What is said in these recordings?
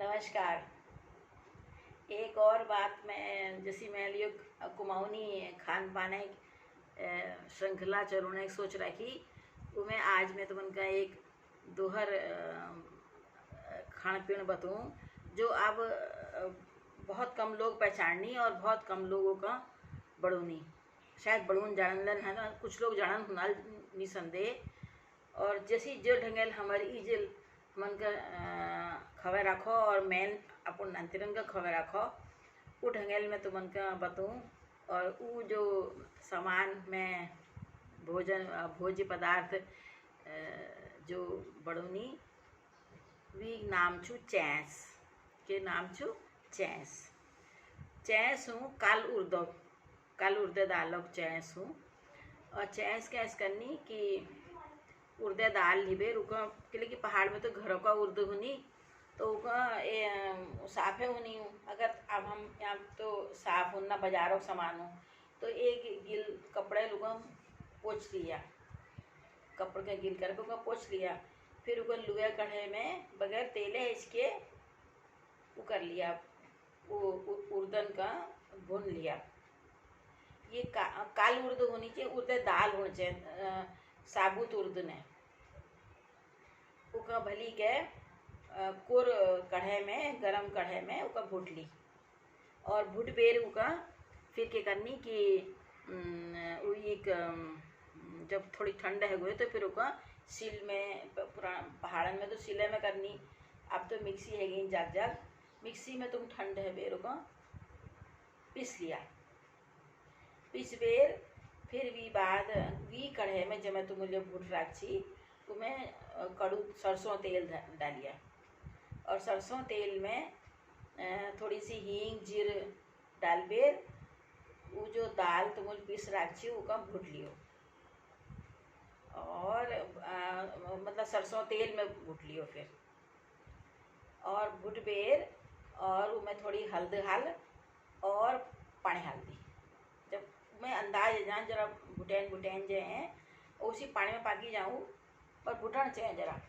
नमस्कार। एक और बात मैं जैसी मैं लियो कुमाऊनी खान पाने श्रृंखला चलने सोच रखी उमें आज मैं तुमन का एक दोहर खान पीन बताऊँ जो अब बहुत कम लोग पहचाननी और बहुत कम लोगों का बड़ूनी शायद बड़ून जानलन है ना, कुछ लोग जानन हुनाल निसंदेह। और जैसी जो ढंगल हमारी इजल मन का खबर रखो और मैन अपन अंतरंग का खबर रखो वो ढंगल में तुमन का बताऊँ। और वो जो सामान में भोज्य पदार्थ जो बड़ूनी वी नाम छू चैंस के नाम छू चैंस हूँ काल उर्दे दालोक चैंस हूँ। और चैंस कैस करनी कि उर्दे दाल लिबे रुका के कि पहाड़ में तो घरों का उर्दू हुनी तो साफे हुनी हूँ। अगर अब हम यहाँ तो साफ होना बाजारों सामान हो तो एक गिल कपड़े रुका पोछ लिया, कपड़े का गिल करके उसका पोछ लिया, फिर उसको लुए कढ़े में बगैर तेले इसके वो कर लिया, वो उर्दन का भून लिया। ये काल उर्दू होनी चाहिए, उर्दे दाल होनी चाहिए साबुत उर्दू ने उका भली के कुर कढ़े में गरम कढ़े में उका भूट ली। और भूट बेर उका फिर क्या करनी कि एक जब थोड़ी ठंड है हुए तो फिर उका सिल में पहाड़न में तो सिले में करनी, अब तो मिक्सी है गई जाग मिक्सी में तुम ठंड है बेर उका पीस लिया। पीस बेर फिर भी बाद वी कढ़े में जब मैं तुम मुझे भूट राखी तुम्हें कड़ू सरसों तेल डालिया और सरसों तेल में थोड़ी सी हींग जीर डाल बेर वो जो दाल तुम पीस राखी वो कम भूट लियो और मतलब सरसों तेल में भूट लियो फिर और भूट बेर और उसमें थोड़ी हल्द हाल और पानी हाल दी। जब मैं अंदाज जान जरा भुटेन जो हैं उसी पानी में पाकी जाऊँ पर भुटन चाहिए जरा।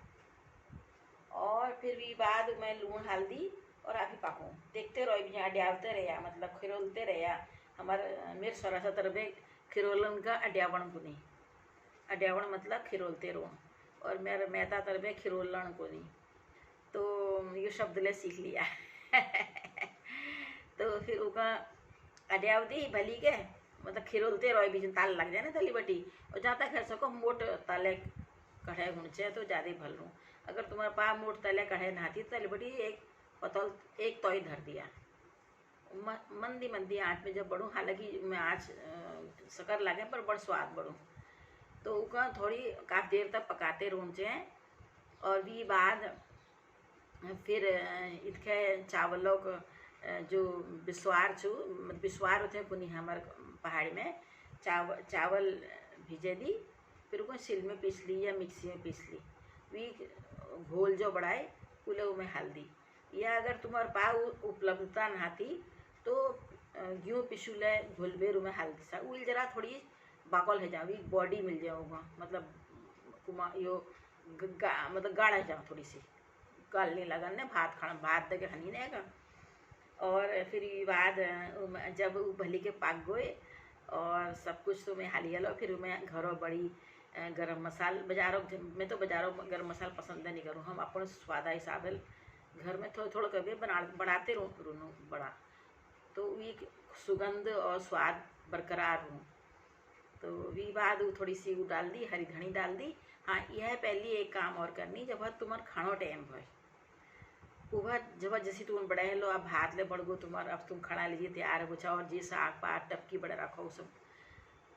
और फिर भी बाद मैं लून हल्दी और आप ही पाकूँ देखते रहो भी अड्यावते रहे मतलब खिरोलते रहे हमारे मेरे सरासा तरबे खिरोलन का अड्यावण को नहीं, अड्यावण मतलब खिरोलते रहो और मेरे मेहता तरबे खिरोलन को नहीं, तो ये शब्द ले सीख लिया तो फिर उका अड्याव दी भली के मतलब खिरोलते रहो बीच ताल लग जाए ना तली बटी और जहाँ तक है सको मोट ताले कढ़ाई गुणचे तो ज़्यादा भल लूँ। अगर तुम्हारे पास मोट तले कढ़ाई नहाती तले बटी एक पतल एक तोई धर दिया मंदी आँच में जब बढ़ूँ, हालांकि मैं आँच शक्कर लगे पर बड़ स्वाद बढ़ूँ तो उसका थोड़ी काफ़ी देर तक पकाते रहूँचे। और भी बाद फिर इतके चावलों को जो बिस्वार छू बिस्वार होते हैं पुनी हमारे पहाड़ी में चावल भिजे दी फिर उसको सिल में पीस ली या मिक्सी में पीस ली वी घोल जो बढ़ाए उले में हल्दी या अगर तुम्हारे पास उपलब्धता नहाती तो गेहूँ पिसूले घोल बेर में हल्दी सा उल जरा थोड़ी बाकल है जाओ बॉडी मिल जाओगा मतलब यो मतलब गाढ़ा जाओ थोड़ी सी गाल नहीं लगन ने भात खाना भात दे के हनी ने का। और फिर बाद जब भली के पाक गए और सब कुछ तो मैं हाली लो फिर मैं घरों बड़ी गरम मसाल बाजारों मैं तो बाजारों गरम मसाला पसंद नहीं करूँ, हम अपने स्वादा हिसाब घर में थोड़ा कभी बढ़ाते रहूँ बड़ा तो वी सुगंध और स्वाद बरकरार हूँ। तो वी बाद वो थोड़ी सी वो डाल दी हरी धनी डाल दी। हाँ यह पहली एक काम और करनी जब तुम्हार खानो टाइम भय उभर जब जैसे तुम बड़े लो अब भात ले बढ़ गो तुम्हार अब तुम खाना लीजिए तैयार हो जाओ और जी साग पात टपकी बड़े रखो सब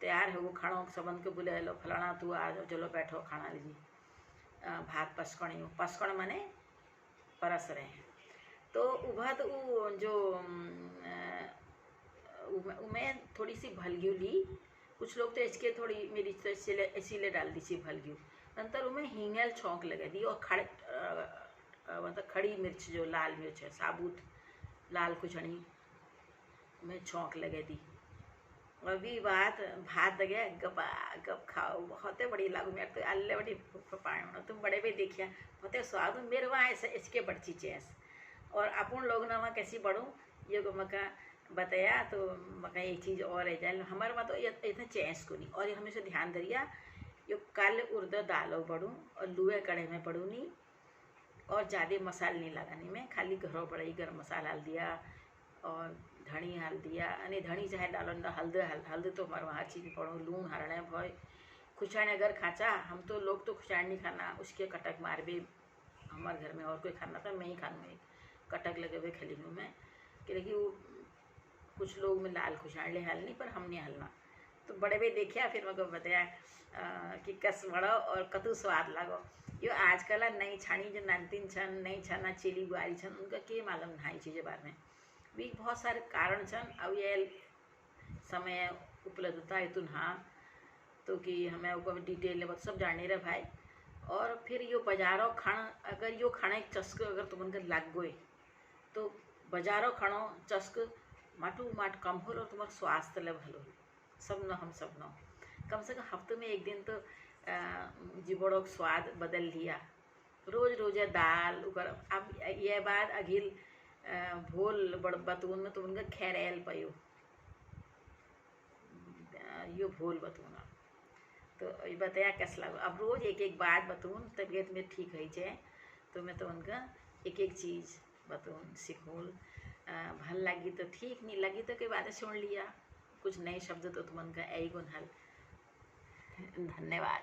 तैयार है वो खाना सबन के बोले लो फलाना तू आ जाओ चलो बैठो खाना लीजिए भात पसकण माने परस रहे हैं तो उभत वो जो मैं थोड़ी सी भलग्यू ली, कुछ लोग तो इसके थोड़ी मेरी तो इसीलिए डाल दी सी भलग्यू नंतर उमें हींगल छौंक लगा दी और मतलब खड़ी मिर्च जो लाल मिर्च है साबुत लाल कुचड़ी में छौंक लगे दी। और भी बात भात दगे गपा गप खाओ बहुत बड़ी लागू मेरे तो अल्ले बड़ी पाए तुम बड़े भी देखिए बहुत स्वाद मेरे वहाँ ऐसे इसके बड़ी चीज़ें और अपन लोग ना वहाँ कैसी पढ़ूँ ये को मका बताया। तो मका एक चीज़ और है जाए हमारे वहाँ तो ये इतना चेंज को नहीं। और ये हमेशा ध्यान दरिया यो कल उर्द दालो पढ़ूँ और लुए कड़े में पढ़ूँ नहीं और ज़्यादा मसाला नहीं लगानी में, खाली घरों पड़े गरम मसाला डाल दिया और धनी हाल दिया। अने धनी चाहे डालो ना हल्द तो हमारे वहाँ चीज़ पड़ो लूण हरणे भय खुशाण अगर खाचा हम तो लोग तो खुशाण नहीं खाना उसके कटक मार भी हमारे घर में और कोई खाना था मैं ही खाऊँ एक कटक लगे हुए खली हूँ मैं कि वो कुछ लोग में लाल खुशाण ले हल नहीं पर हम नहीं हलना। तो बड़े भाई देखिया फिर मेरे को बताया कि कस बड़ो और कतु स्वाद लागो। यो आजकल नई छानी जो नानतीन छन नई छना चेली बुआरी छन उनका के मालूम ना चीज़ें बारे में भी बहुत सारे कारण छन। अब ये समय उपलब्धता है तुन हाँ तो कि हमें ऊपर डिटेल में सब जानने रहे भाई। और फिर यो बाजारों खाना अगर यो खाना एक चस्क अगर तुमन लग गए तो बाजारों खानो चस्क माटू माट कम हो और तुम्हारा स्वास्थ्य ले भलो सब न हम सब न कम से कम हफ्ते में एक दिन तो जीवड़ों का स्वाद बदल लिया। रोज रोज दाल उकर अब ये बात अघिल भोल बड़ बतून में तो उनका खैरेल पयो यो भोल बतूना तो ये बताया कैसा लगा। अब रोज एक एक बात बतून तबीयत में ठीक है जाए तो मैं तो उनका एक एक चीज़ बतून सीखूल भल लगी तो ठीक नहीं लगी तो कोई बातें सुन लिया कुछ नए शब्द तो तुम उनका यही गुण हल। धन्यवाद।